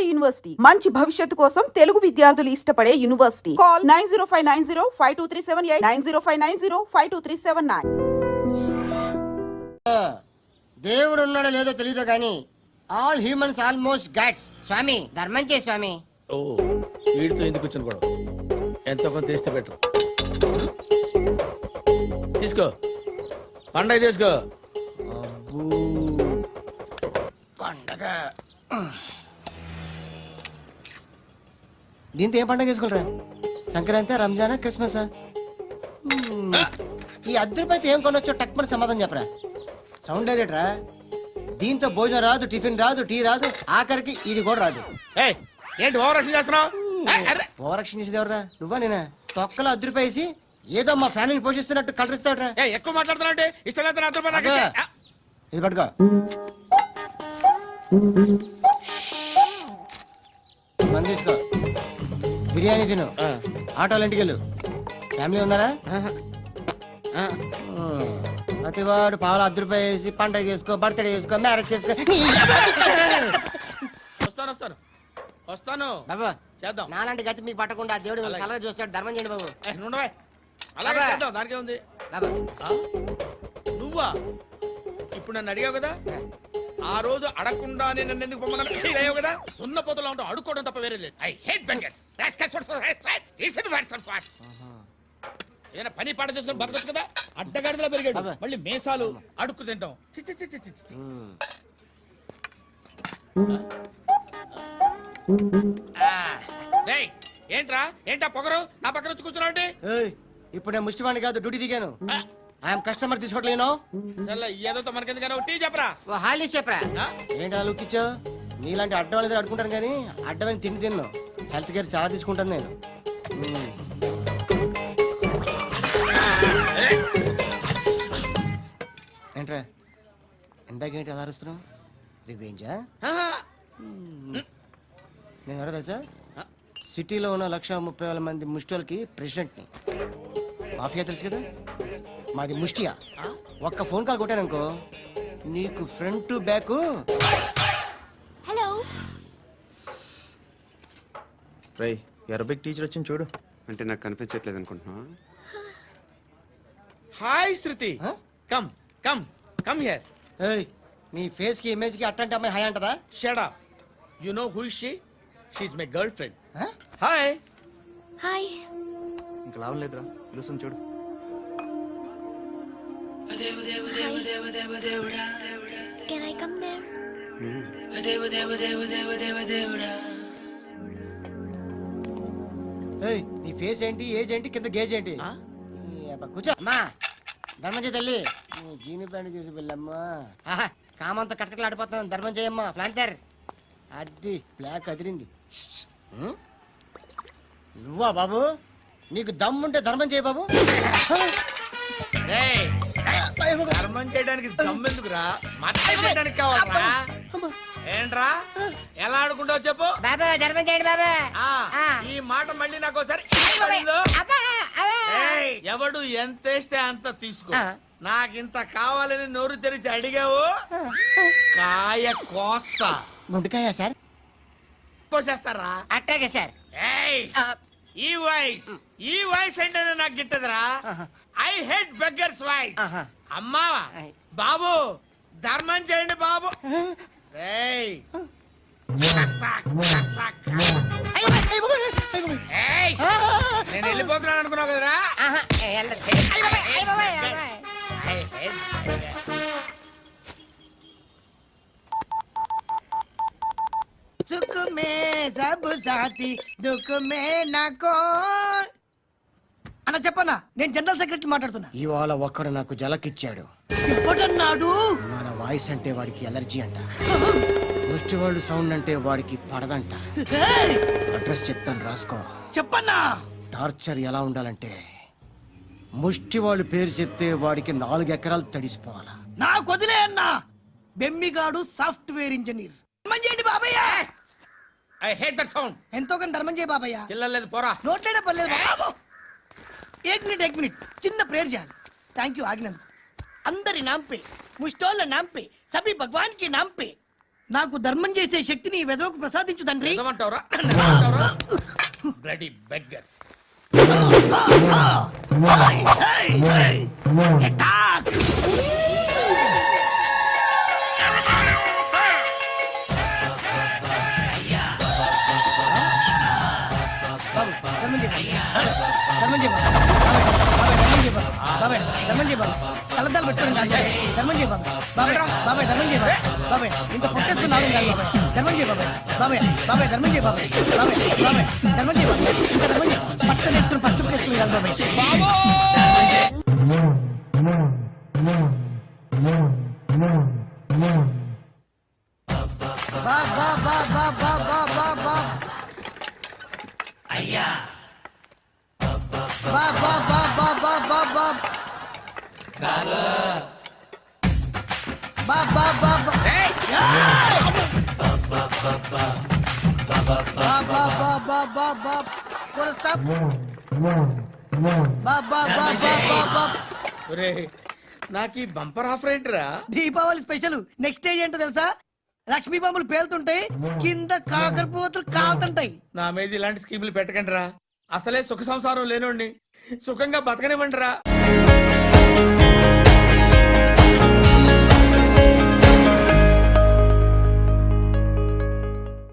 ఉమ్మడి యూనివర్సిటీ మంచి భవిష్యత్తు కోసం తెలుగు విద్యార్థులు ఇష్టపడే యూనివర్సిటీ. కాల్ 9059052378 9059052379. దేవుడు ఉన్నాడో లేదో తెలియదు గాని ఆల్ హ్యూమన్స్ ఆల్మోస్ట్ గాడ్స్. స్వామి ధర్మం చే స్వామి. ఓ వీడితో ఎందుకు కూర్చొని కూడా ఎంతో కొంత తీస్తే బెటర్. తీసుకో పండగ తీసుకో. పండగ దీంతో ఏం పండగ చేసుకుంటారా? సంక్రాంతి, రంజానా, క్రిస్మసా? ఈ అద్దరిపైతే ఏం కొనొచ్చో టక్మని సమాధానం చెప్పరా. సౌండ్ లేదేట్రా? దీంతో భోజనం రాదు, టిఫిన్ రాదు, టీ రాదు, ఆఖరికి ఇది కూడా రాదు. ఏంటి ఓవర్ యాక్షన్ చేస్తున్నావు? ఓవరాక్షన్ చేసేది ఎవరా? నువ్వా నేనా? తొక్కలో అద్దరిపేసి ఏదో మా ఫ్యామిలీని పోషిస్తున్నట్టు కలరిస్తావుట్రా. ఎక్కువ మాట్లాడుతున్నావు. ఇష్టం లేదు. ఇది పట్టుకో. మంది తీసుకో, బిర్యానీ తిను, ఆటోలు ఇంటికి వెళ్ళు. ఫ్యామిలీ ఉన్నారా? ప్రతివాడు పావులు ₹10 వేసి పండగ చేసుకో, బర్త్డే చేసుకో, మ్యారేజ్ చేసుకో. వస్తాను బాబా చేద్దాం. నాలాంటి గతి మీకు పట్టకుండా దేవుడు సలహా చూస్తాడు. ధర్మం చేయండి బాబు. అలాగే చేద్దాం. దానికే ఉంది. బాబా నువ్వా ఇప్పుడు నన్ను అడిగావు కదా, ఆ రోజు అడగకుండానే నన్ను ఎందుకు పొమ్మన్నావు కదా. ఉన్న పొదలో ఉంటావు, అడుక్కోవడం తప్ప వేరే లేదు. I hate bangers. ఏదైనా పని పాట చేసుకుని బతకొచ్చు కదా. అడ్డగాడిదలా పెరిగాడు, మళ్ళీ మేసాలు అడుక్కు తింటాం. ఏంటా పొగరు నా పక్కన వచ్చి కూర్చున్నావు? ఇప్పుడు నేను ముష్టివాణి కాదు, డ్యూటీ దిగాను. ఐఎమ్ కస్టమర్ తీసుకోవట్లేను. ఏదో మనకెందుకైనా టీ చెప్పరా. హాలీ చెప్పరా. ఏంటి అలా లుక్ ఇచ్చావు? నీలాంటి అడ్డం వాళ్ళ దగ్గర అడుకుంటాను కానీ అడ్డమైన తిండి తిన్ను. హెల్త్ కేర్ చాలా తీసుకుంటాను నేను. ఏంట్రా ఇందాకేంటి ఎలా అరుస్తున్నావు? రివేంజా? నేను ఎవరో తెలుసా? సిటీలో ఉన్న 130,000 మంది ముష్టిలకి ప్రెసిడెంట్ని. మాఫియా తెలుసు కదా, మాది ముష్టియా. ఒక్క ఫోన్ కాల్ కొట్టాననుకో నీకు ఫ్రంట్ టు బ్యాక్. హలో రేయ్ అరబిక్ టీచర్ వచ్చింది చూడు. అంటే నాకు కనిపించట్లేదు అనుకుంటున్నా. Hi Shruti. Come come come here. ఏయ్ నీ ఫేస్ కి ఇమేజ్ కి అట్టంటే అమ్మాయి హాయ్ అంటదా? Shut up. You know who is she? She is my girl friend. Hi hi. ఇంకా లాభం లేదురా, పిలుస్తుంది చూడు. Can I come there? ఏయ్ నీ ఫేస్ ఏంటి, ఏజ్ ఏంటి, కింద గేజ్ ఏంటి? కూర్చో అమ్మా. ధర్మం చేయ తల్లి. జీని ప్యాంట్ చేసి వెళ్ళమ్మా. కామంతో కట్టకలాడిపోతున్నాను. ధర్మం చేయమ్మా. ఫ్లాంటర్ అది బ్లాక్ అదిరింది. నువ్వా బాబు? నీకు దమ్ముంటే ధర్మం చేయ బాబు. ధర్మం చేయడానికి దమ్మెందుకురా, మతం చేయడానికి కావాలరా. ఏంట్రా ఎలా ఆడుకుంటావు చెప్పు. బాబా ధర్మం చేయండి బాబా. ఈ మాట మళ్ళీ నాకు ఒకసారి ఎవడు ఎంత వేస్తే అంత తీసుకో. నాకింత కావాలని నోరు తెరిచి అడిగావు, కాయ కోస్తా. గుండెకాయ సార్? కోసేస్తారా? అట్టాగే సార్. ఈ వాయిస్ అంటేనే నాకు గిట్టదురా. I hate beggars voice. అమ్మా బాబు ధర్మం చేయండి బాబు. నేను వెళ్ళిపోతున్నాను అనుకున్నావు కదరా. సుఖ మే సబ్ సాథీ దుఃఖ మే నాకో. అన్న చెప్పన్నా, నేను జనరల్ సెక్రటరీ మాట్లాడుతున్నా. ఇవాళ ఒక్కడు నాకు జలకిచ్చాడు. ఇవ్వడన్నాడు. మన వాయిస్ అంటే వాడికి ఎలర్జీ అంట. ముష్టి వాళ్ళు సౌండ్ అంటే వాడికి పడదంట. అడ్రస్ చెప్తాను రాసుకో. చెప్పన్నా. టార్చర్ ఎలా ఉండాలంటే ముష్టి వాళ్ళు పేరు చెప్తే వాడికి 4 ఎకరాలు తడిసిపోవాలా. నాకు వదిలే అన్నా. బెమ్మిగాడు సాఫ్ట్వేర్ ఇంజనీర్. చేయండి బాబయ్య. I hate that sound. ఎంతో కానీ ధర్మం చేయ బాబయ్య. చిల్లలేదు పోరా. నోట్లేడే పర్లేదు. ఏక్ మినిట్ చిన్న ప్రేయర్ చేయాలి. థ్యాంక్ యూ ఆగినందుకు. అందరి నాంపే, ముష్టోళ్ళ నాంపే, సభీ భగవాన్ కి నాంపే నాకు ధర్మం చేసే శక్తిని ఈ వెధవకు ప్రసాదించు తండ్రి. నిజమంటావురా బ్లడీ బెగ్గర్స్. Attack! బాబు, ధర్మం చేయి బాబు. ధర్మం చేయి బాబు. బాబాయ్, ధర్మం చేయి బాబు. కళ్ళద్దాలు పెట్టుకోండి కాదు బాబాయ్. ధర్మం చేయి బాబాయ్. బాబాయ్ ధర్మం చేయి బాబాయ్. ఇంత పొట్టేసుకున్నాను కాదు బాబాయ్. ధర్మం చేయి బాబాయ్. బాబాయ్ ధర్మం చేయి బాబాయ్. ధర్మం చేయి బాబాయ్. ఇంకా ధర్మం చేయి. పట్టుకొని వేసుకుని పట్టు వేసుకుని కాదు బాబాయ్. బా బా బా బా బా బా బా బా. అయ్యా. బా బా బా బా బా బా బా. బా బా బా బా. బా బా బా బా బా బా. Full stop. బా బా బా బా బా బా. ఒరేయ్, నాకు ఈ బంపర్ ఆఫర్ ఏంట్రా? దీపావళి స్పెషల్ నెక్స్ట్ స్టేజ్ ఏంటో తెలుసా? లక్ష్మీ బాంబులు పేలుతుంటాయి, కింద కాకరపోతులు కాలుతుంటాయి. నా మీద ఇలాంటి స్కీములు పెట్టకండి రా. అసలే సుఖ సంసారం లేనోడిని సుఖంగా బతకనివ్వండి రా.